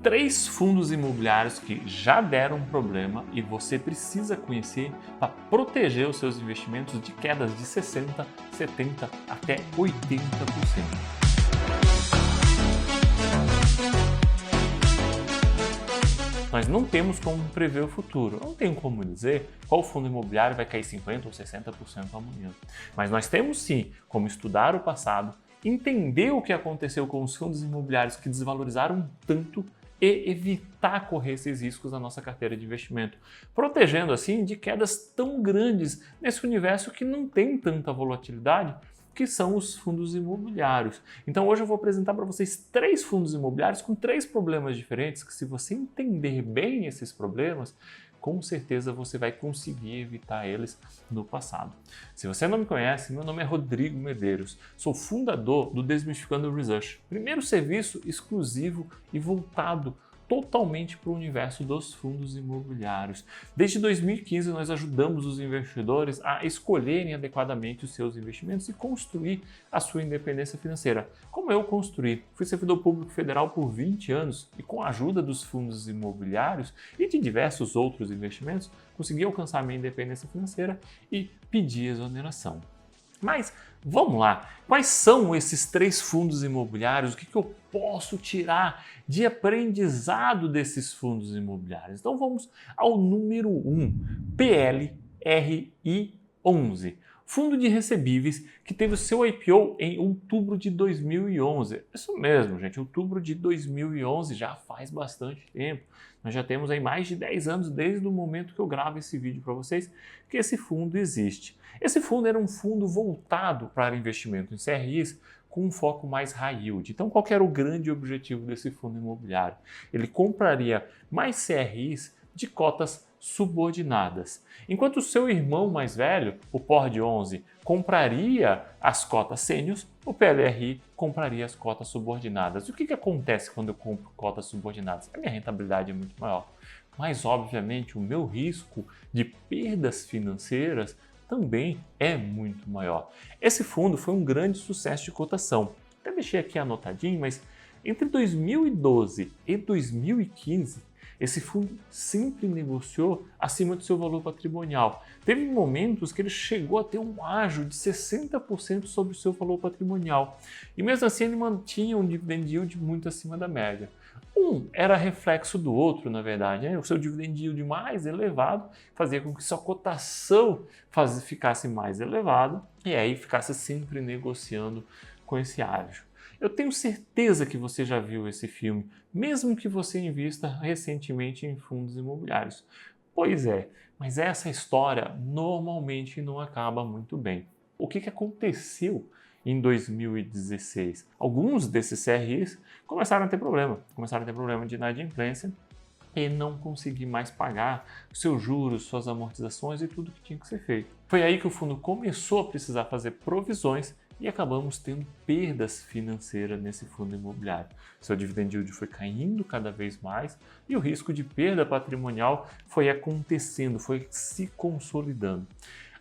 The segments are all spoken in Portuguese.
3 fundos imobiliários que já deram problema e você precisa conhecer para proteger os seus investimentos de quedas de 60%, 70% até 80%. Nós não temos como prever o futuro, não tem como dizer qual fundo imobiliário vai cair 50% ou 60% amanhã. Mas nós temos sim como estudar o passado, entender o que aconteceu com os fundos imobiliários que desvalorizaram tanto e evitar correr esses riscos na nossa carteira de investimento, protegendo assim de quedas tão grandes nesse universo que não tem tanta volatilidade, que são os fundos imobiliários. Então hoje eu vou apresentar para vocês 3 fundos imobiliários com 3 problemas diferentes que, se você entender bem esses problemas, com certeza você vai conseguir evitar eles no passado. Se você não me conhece, meu nome é Rodrigo Medeiros, sou fundador do Desmistificando Research, primeiro serviço exclusivo e voltado totalmente para o universo dos fundos imobiliários. Desde 2015 nós ajudamos os investidores a escolherem adequadamente os seus investimentos e construir a sua independência financeira. Como eu construí, fui servidor público federal por 20 anos e, com a ajuda dos fundos imobiliários e de diversos outros investimentos, consegui alcançar a minha independência financeira e pedir exoneração. Mas vamos lá, quais são esses 3 fundos imobiliários? O que eu posso tirar de aprendizado desses fundos imobiliários? Então vamos ao número 1, PLRI11. Fundo de recebíveis que teve o seu IPO em outubro de 2011. Isso mesmo, gente, outubro de 2011 já faz bastante tempo. Nós já temos aí mais de 10 anos desde o momento que eu gravo esse vídeo para vocês que esse fundo existe. Esse fundo era um fundo voltado para investimento em CRIs com um foco mais high yield. Então, qual que era o grande objetivo desse fundo imobiliário? Ele compraria mais CRIs de cotas subordinadas. Enquanto o seu irmão mais velho, o POR 11, compraria as cotas sêniores, o PLRI compraria as cotas subordinadas. E o que acontece quando eu compro cotas subordinadas? A minha rentabilidade é muito maior. Mas, obviamente, o meu risco de perdas financeiras também é muito maior. Esse fundo foi um grande sucesso de cotação. Até deixei aqui anotadinho, mas entre 2012 e 2015, esse fundo sempre negociou acima do seu valor patrimonial. Teve momentos que ele chegou a ter um ágio de 60% sobre o seu valor patrimonial. E mesmo assim ele mantinha um dividend yield muito acima da média. Um era reflexo do outro, na verdade, né? O seu dividend yield mais elevado fazia com que sua cotação ficasse mais elevada e aí ficasse sempre negociando com esse ágio. Eu tenho certeza que você já viu esse filme, mesmo que você invista recentemente em fundos imobiliários. Pois é, mas essa história normalmente não acaba muito bem. O que aconteceu em 2016? Alguns desses CRIs começaram a ter problema de inadimplência e não conseguir mais pagar seus juros, suas amortizações e tudo que tinha que ser feito. Foi aí que o fundo começou a precisar fazer provisões e acabamos tendo perdas financeiras nesse fundo imobiliário. Seu dividend yield foi caindo cada vez mais e o risco de perda patrimonial foi acontecendo, foi se consolidando.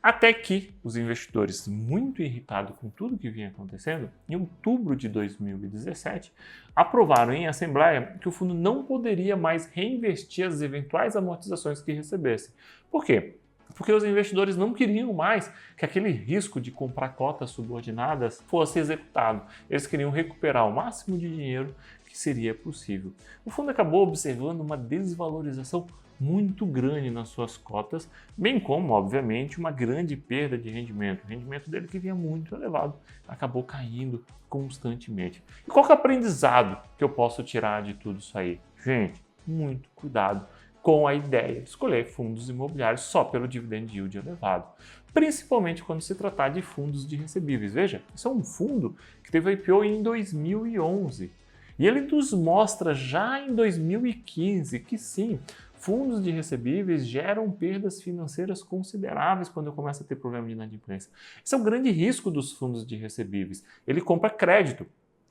Até que os investidores, muito irritados com tudo que vinha acontecendo, em outubro de 2017, aprovaram em assembleia que o fundo não poderia mais reinvestir as eventuais amortizações que recebesse. Por quê? Porque os investidores não queriam mais que aquele risco de comprar cotas subordinadas fosse executado. Eles queriam recuperar o máximo de dinheiro que seria possível. O fundo acabou observando uma desvalorização muito grande nas suas cotas, bem como, obviamente, uma grande perda de rendimento. O rendimento dele, que vinha muito elevado, acabou caindo constantemente. E qual que é o aprendizado que eu posso tirar de tudo isso aí? Gente, muito cuidado com a ideia de escolher fundos imobiliários só pelo dividend yield elevado, principalmente quando se tratar de fundos de recebíveis. Veja, isso é um fundo que teve IPO em 2011 e ele nos mostra já em 2015 que sim, fundos de recebíveis geram perdas financeiras consideráveis quando começa a ter problema de inadimplência. Esse é o grande risco dos fundos de recebíveis. Ele compra crédito.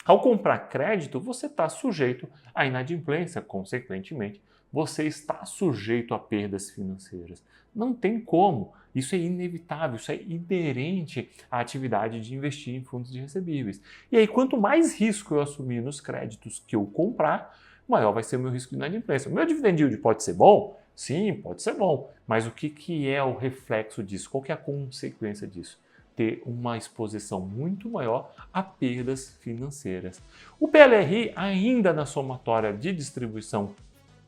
Ao comprar crédito, você está sujeito à inadimplência, consequentemente, você está sujeito a perdas financeiras. Não tem como. Isso é inevitável, isso é inerente à atividade de investir em fundos de recebíveis. E aí, quanto mais risco eu assumir nos créditos que eu comprar, maior vai ser o meu risco de inadimplência. O meu dividend yield pode ser bom? Sim, pode ser bom, mas o que é o reflexo disso? Qual que é a consequência disso? Ter uma exposição muito maior a perdas financeiras. O PLRI, ainda na somatória de distribuição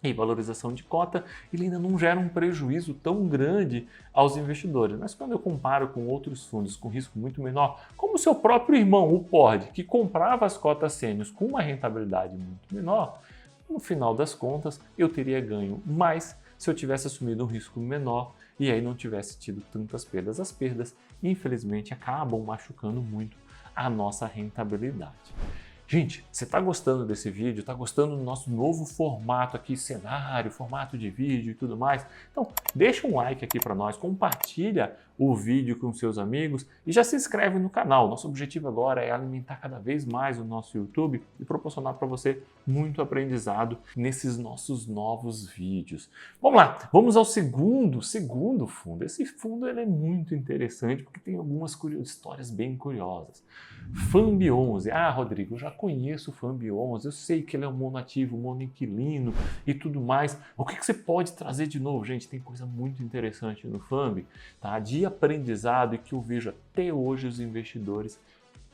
e valorização de cota, ele ainda não gera um prejuízo tão grande aos investidores. Mas quando eu comparo com outros fundos com risco muito menor, como o seu próprio irmão, o PORD, que comprava as cotas sêniores com uma rentabilidade muito menor, no final das contas eu teria ganho mais se eu tivesse assumido um risco menor e aí não tivesse tido tantas perdas. As perdas, infelizmente, acabam machucando muito a nossa rentabilidade. Gente, você está gostando desse vídeo? Está gostando do nosso novo formato aqui, cenário, formato de vídeo e tudo mais? Então, deixa um like aqui para nós, compartilha o vídeo com seus amigos e já se inscreve no canal. Nosso objetivo agora é alimentar cada vez mais o nosso YouTube e proporcionar para você muito aprendizado nesses nossos novos vídeos. Vamos lá, vamos ao segundo fundo. Esse fundo ele é muito interessante porque tem algumas histórias bem curiosas. FAMB11. Ah, Rodrigo, eu já conheço o FAMB11, eu sei que ele é um monoativo, monoinquilino e tudo mais. O que você pode trazer de novo? Gente, tem coisa muito interessante no FAMB, tá? De aprendizado e que eu vejo até hoje os investidores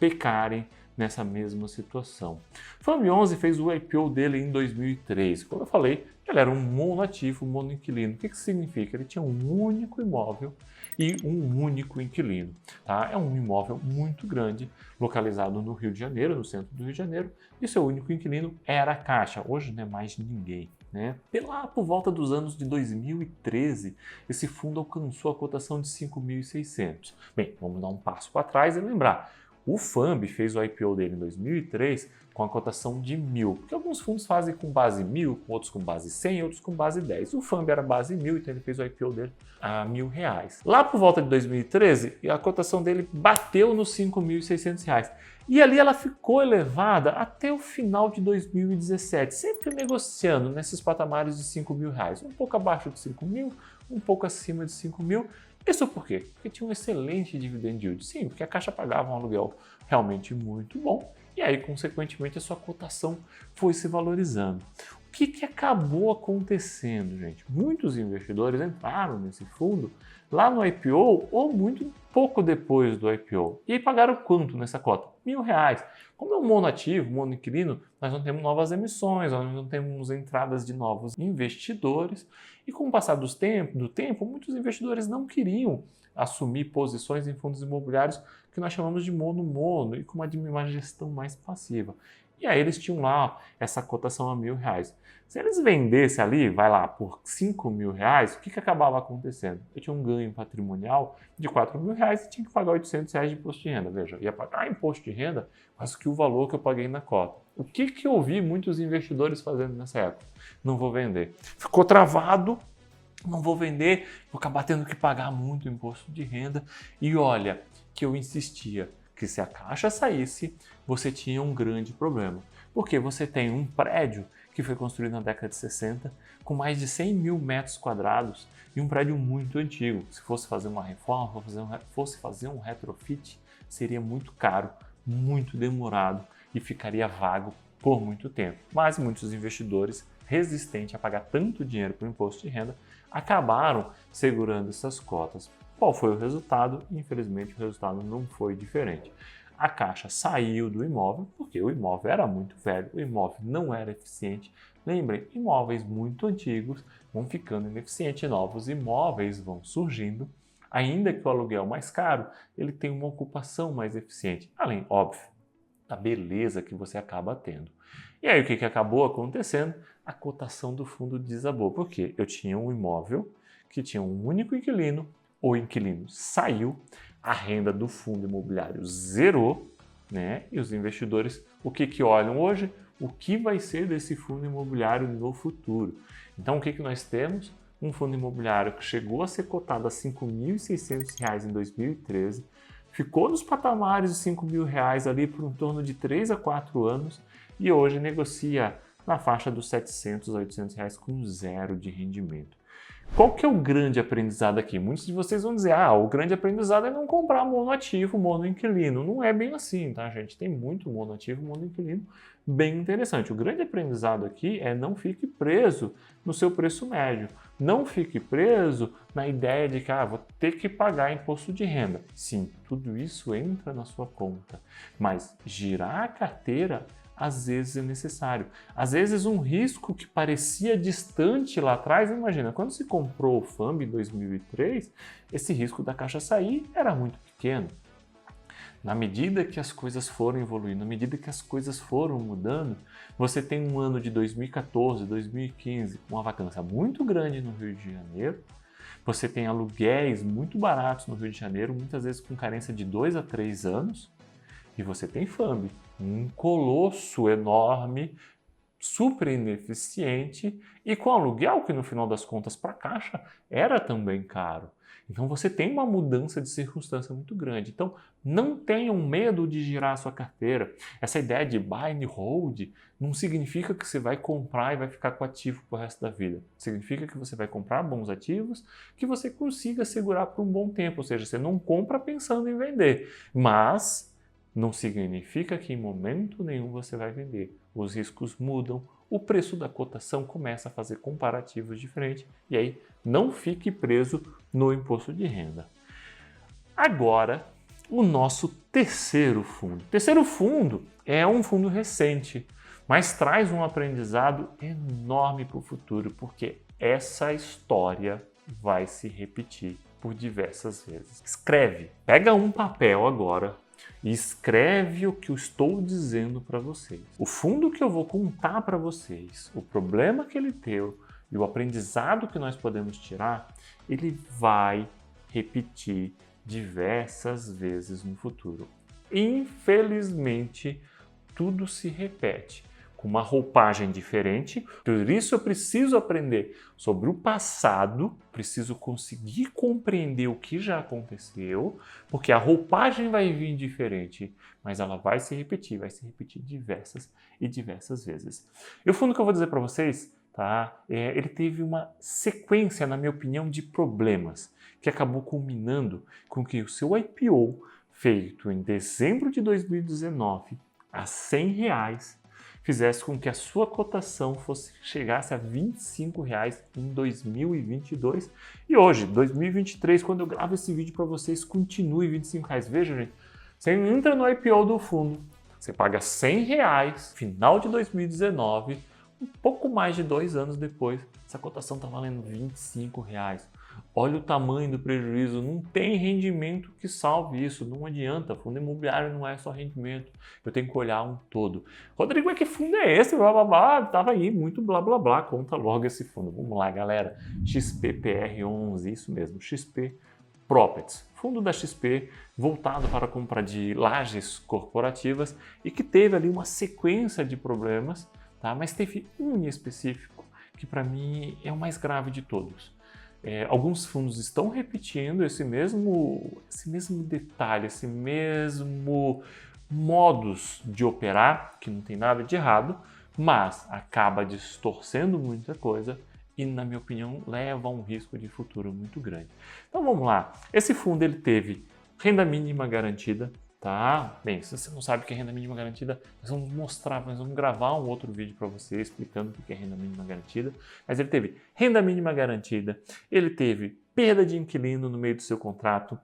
pecarem nessa mesma situação. O FAMB11 fez o IPO dele em 2003. Como eu falei, ele era um monoativo, monoinquilino. O que significa? Ele tinha um único imóvel e um único inquilino. Tá? É um imóvel muito grande, localizado no Rio de Janeiro, no centro do Rio de Janeiro, e seu único inquilino era a Caixa. Hoje não é mais ninguém. Né? Lá por volta dos anos de 2013, esse fundo alcançou a cotação de 5.600. Bem, vamos dar um passo para trás e lembrar. O FAMB fez o IPO dele em 2003 com a cotação de 1.000, porque alguns fundos fazem com base 1.000, outros com base 100, outros com base 10. O FAMB era base 1.000, então ele fez o IPO dele a R$1.000. Lá por volta de 2013, a cotação dele bateu nos R$5.600. E ali ela ficou elevada até o final de 2017, sempre negociando nesses patamares de R$5.000, um pouco abaixo de 5.000, um pouco acima de 5.000. Isso por quê? Porque tinha um excelente dividend yield. Sim, porque a Caixa pagava um aluguel realmente muito bom e aí, consequentemente, a sua cotação foi se valorizando. O que acabou acontecendo, gente? Muitos investidores entraram nesse fundo lá no IPO ou muito pouco depois do IPO. E aí pagaram quanto nessa cota? R$1.000. Como é um monoativo, monoinquilino, nós não temos novas emissões, nós não temos entradas de novos investidores. E com o passar do tempo, muitos investidores não queriam assumir posições em fundos imobiliários que nós chamamos de mono e com uma gestão mais passiva. E aí eles tinham lá essa cotação a R$1.000. Se eles vendessem ali, vai lá, por R$5.000, o que acabava acontecendo? Eu tinha um ganho patrimonial de R$4.000 e tinha que pagar R$800 de imposto de renda. Veja, eu ia pagar imposto de renda, mas que o valor que eu paguei na cota. O que eu vi muitos investidores fazendo nessa época? Não vou vender. Ficou travado, não vou vender, vou acabar tendo que pagar muito imposto de renda. E olha, que eu insistia que se a Caixa saísse, você tinha um grande problema. Porque você tem um prédio que foi construído na década de 60, com mais de 100 mil metros quadrados e um prédio muito antigo. Se fosse fazer uma reforma, fosse fazer um retrofit, seria muito caro, muito demorado e ficaria vago por muito tempo. Mas muitos investidores resistentes a pagar tanto dinheiro por imposto de renda acabaram segurando essas cotas. Qual foi o resultado? Infelizmente, o resultado não foi diferente. A Caixa saiu do imóvel porque o imóvel era muito velho, o imóvel não era eficiente. Lembrem, imóveis muito antigos vão ficando ineficientes, novos imóveis vão surgindo. Ainda que o aluguel mais caro, ele tem uma ocupação mais eficiente. Além, óbvio, da beleza que você acaba tendo. E aí o que acabou acontecendo? A cotação do fundo desabou. Por quê? Eu tinha um imóvel que tinha um único inquilino, o inquilino saiu, a renda do fundo imobiliário zerou, né? E os investidores, o que olham hoje? O que vai ser desse fundo imobiliário no futuro? Então, o que nós temos? Um fundo imobiliário que chegou a ser cotado a R$5.600 em 2013, ficou nos patamares de R$5.000 ali por um torno de 3 a 4 anos e hoje negocia na faixa dos R$700 a R$800 com zero de rendimento. Qual que é o grande aprendizado aqui? Muitos de vocês vão dizer, o grande aprendizado é não comprar monoativo, monoinquilino. Não é bem assim, tá, gente? Tem muito monoativo, monoinquilino bem interessante. O grande aprendizado aqui é não fique preso no seu preço médio. Não fique preso na ideia de que vou ter que pagar imposto de renda. Sim, tudo isso entra na sua conta, mas girar a carteira às vezes é necessário. Às vezes um risco que parecia distante lá atrás, imagina, quando se comprou o FAMB em 2003, esse risco da Caixa sair era muito pequeno. Na medida que as coisas foram evoluindo, na medida que as coisas foram mudando, você tem um ano de 2014, 2015 com uma vacância muito grande no Rio de Janeiro, você tem aluguéis muito baratos no Rio de Janeiro, muitas vezes com carência de 2 a 3 anos, e você tem FAMB, um colosso enorme, super ineficiente e com aluguel que no final das contas para a Caixa era também caro. Então você tem uma mudança de circunstância muito grande. Então não tenham medo de girar a sua carteira. Essa ideia de buy and hold não significa que você vai comprar e vai ficar com ativo para o resto da vida. Significa que você vai comprar bons ativos que você consiga segurar por um bom tempo. Ou seja, você não compra pensando em vender, mas não significa que em momento nenhum você vai vender. Os riscos mudam, o preço da cotação começa a fazer comparativos diferentes e aí não fique preso no imposto de renda. Agora, o nosso terceiro fundo. O terceiro fundo é um fundo recente, mas traz um aprendizado enorme para o futuro, porque essa história vai se repetir por diversas vezes. Escreve, pega um papel agora e escreve o que eu estou dizendo para vocês. O fundo que eu vou contar para vocês, o problema que ele deu e o aprendizado que nós podemos tirar, ele vai repetir diversas vezes no futuro. Infelizmente, tudo se repete com uma roupagem diferente. Por isso eu preciso aprender sobre o passado, preciso conseguir compreender o que já aconteceu, porque a roupagem vai vir diferente, mas ela vai se repetir diversas e diversas vezes. E o fundo que eu vou dizer para vocês, ele teve uma sequência, na minha opinião, de problemas que acabou culminando com que o seu IPO, feito em dezembro de 2019, a R$100, fizesse com que a sua cotação chegasse a R$ 25 em 2022. E hoje, 2023, quando eu gravo esse vídeo para vocês, continue R$ 25. Veja, gente, você entra no IPO do fundo, você paga R$ 100, final de 2019, um pouco mais de 2 anos depois, essa cotação está valendo R$ 25. Olha o tamanho do prejuízo, não tem rendimento que salve isso, não adianta, fundo imobiliário não é só rendimento, eu tenho que olhar um todo. Rodrigo, que fundo é esse? Blá, blá, blá, tava aí, muito blá, blá, blá, conta logo esse fundo. Vamos lá, galera, XPPR11, isso mesmo, XP Properties, fundo da XP voltado para a compra de lajes corporativas e que teve ali uma sequência de problemas, mas teve um em específico que para mim é o mais grave de todos. Alguns fundos estão repetindo esse mesmo detalhe, esse mesmo modus de operar, que não tem nada de errado, mas acaba distorcendo muita coisa e, na minha opinião, leva a um risco de futuro muito grande. Então vamos lá. Esse fundo ele teve renda mínima garantida. Bem, se você não sabe o que é renda mínima garantida, nós vamos gravar um outro vídeo para você explicando o que é renda mínima garantida. Mas ele teve renda mínima garantida, ele teve perda de inquilino no meio do seu contrato,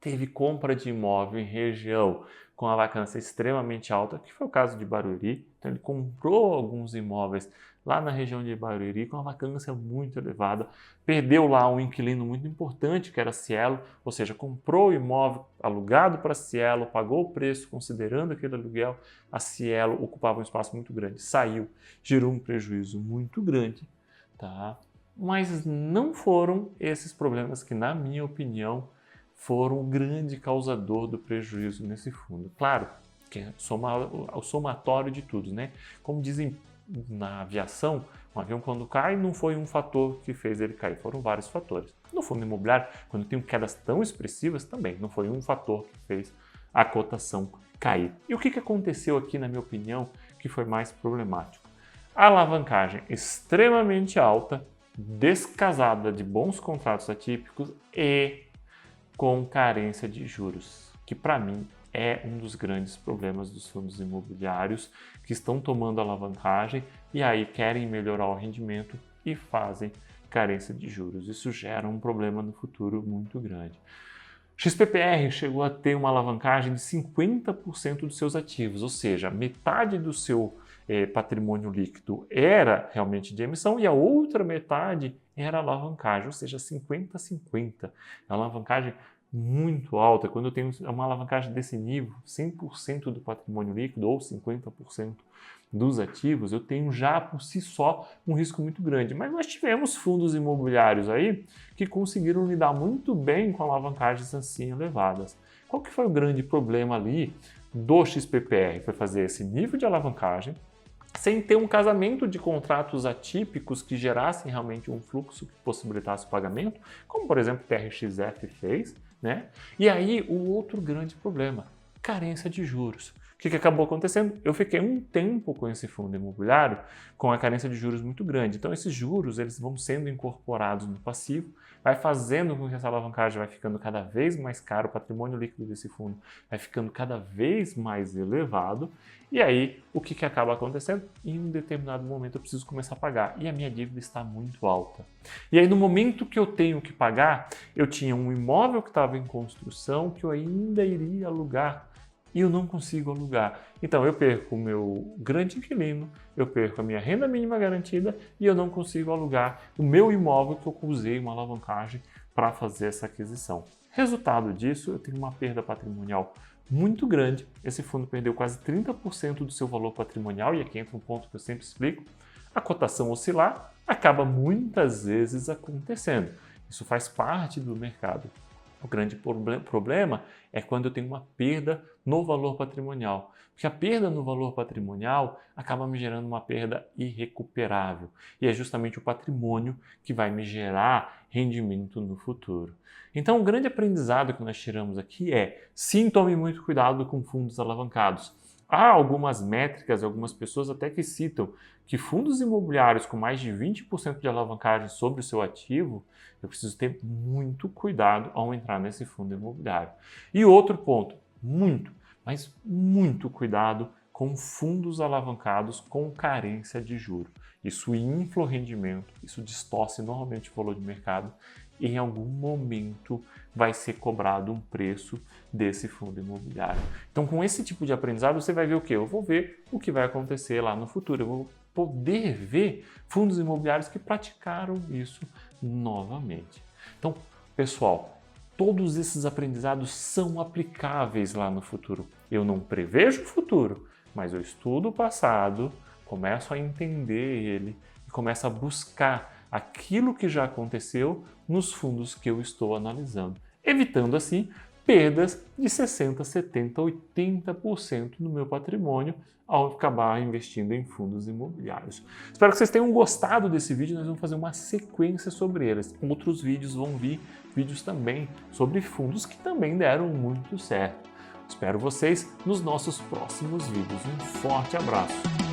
teve compra de imóvel em região com a vacância extremamente alta, que foi o caso de Barueri. Então ele comprou alguns imóveis lá na região de Barueri com uma vacância muito elevada, perdeu lá um inquilino muito importante que era Cielo, ou seja, comprou o imóvel alugado para Cielo, pagou o preço considerando aquele aluguel, a Cielo ocupava um espaço muito grande, saiu, gerou um prejuízo muito grande, mas não foram esses problemas que, na minha opinião, foram o grande causador do prejuízo nesse fundo. Claro, que é o somatório de tudo, né? Como dizem na aviação, um avião quando cai não foi um fator que fez ele cair, foram vários fatores. No fundo imobiliário, quando tem quedas tão expressivas, também não foi um fator que fez a cotação cair. E o que aconteceu aqui, na minha opinião, que foi mais problemático? A alavancagem extremamente alta descasada de bons contratos atípicos e com carência de juros, que para mim é um dos grandes problemas dos fundos imobiliários que estão tomando alavancagem e aí querem melhorar o rendimento e fazem carência de juros. Isso gera um problema no futuro muito grande. XPPR chegou a ter uma alavancagem de 50% dos seus ativos, ou seja, metade do seu patrimônio líquido era realmente de emissão e a outra metade era alavancagem, ou seja, 50-50. É uma alavancagem muito alta. Quando eu tenho uma alavancagem desse nível, 100% do patrimônio líquido ou 50% dos ativos, eu tenho já por si só um risco muito grande. Mas nós tivemos fundos imobiliários aí que conseguiram lidar muito bem com alavancagens assim elevadas. Qual que foi o grande problema ali do XPPR? Foi fazer esse nível de alavancagem sem ter um casamento de contratos atípicos que gerassem realmente um fluxo que possibilitasse o pagamento, como por exemplo o TRXF fez, né? E aí o outro grande problema, carência de juros. O que acabou acontecendo? Eu fiquei um tempo com esse fundo imobiliário com a carência de juros muito grande. Então esses juros eles vão sendo incorporados no passivo, vai fazendo com que essa alavancagem vai ficando cada vez mais cara, o patrimônio líquido desse fundo vai ficando cada vez mais elevado. E aí, o que acaba acontecendo? Em um determinado momento eu preciso começar a pagar e a minha dívida está muito alta. E aí, no momento que eu tenho que pagar, eu tinha um imóvel que estava em construção que eu ainda iria alugar e eu não consigo alugar. Então, eu perco o meu grande inquilino, eu perco a minha renda mínima garantida e eu não consigo alugar o meu imóvel que eu usei uma alavancagem para fazer essa aquisição. Resultado disso, eu tenho uma perda patrimonial muito grande. Esse fundo perdeu quase 30% do seu valor patrimonial, e aqui entra um ponto que eu sempre explico. A cotação oscilar acaba muitas vezes acontecendo. Isso faz parte do mercado. O grande problema é quando eu tenho uma perda no valor patrimonial, porque a perda no valor patrimonial acaba me gerando uma perda irrecuperável, e é justamente o patrimônio que vai me gerar rendimento no futuro. Então, o grande aprendizado que nós tiramos aqui é: sim, tome muito cuidado com fundos alavancados. Há algumas métricas, algumas pessoas até que citam que fundos imobiliários com mais de 20% de alavancagem sobre o seu ativo, eu preciso ter muito cuidado ao entrar nesse fundo imobiliário. E outro ponto, mas muito cuidado com fundos alavancados com carência de juros. Isso infla o rendimento, isso distorce normalmente o valor de mercado e em algum momento vai ser cobrado um preço desse fundo imobiliário. Então, com esse tipo de aprendizado, você vai ver o quê? Eu vou ver o que vai acontecer lá no futuro. Eu vou poder ver fundos imobiliários que praticaram isso novamente. Então, pessoal, todos esses aprendizados são aplicáveis lá no futuro. Eu não prevejo o futuro, mas eu estudo o passado, começo a entender ele e começo a buscar aquilo que já aconteceu nos fundos que eu estou analisando, evitando assim perdas de 60%, 70%, 80% no meu patrimônio ao acabar investindo em fundos imobiliários. Espero que vocês tenham gostado desse vídeo, nós vamos fazer uma sequência sobre eles. Outros vídeos vão vir, vídeos também sobre fundos que também deram muito certo. Espero vocês nos nossos próximos vídeos. Um forte abraço!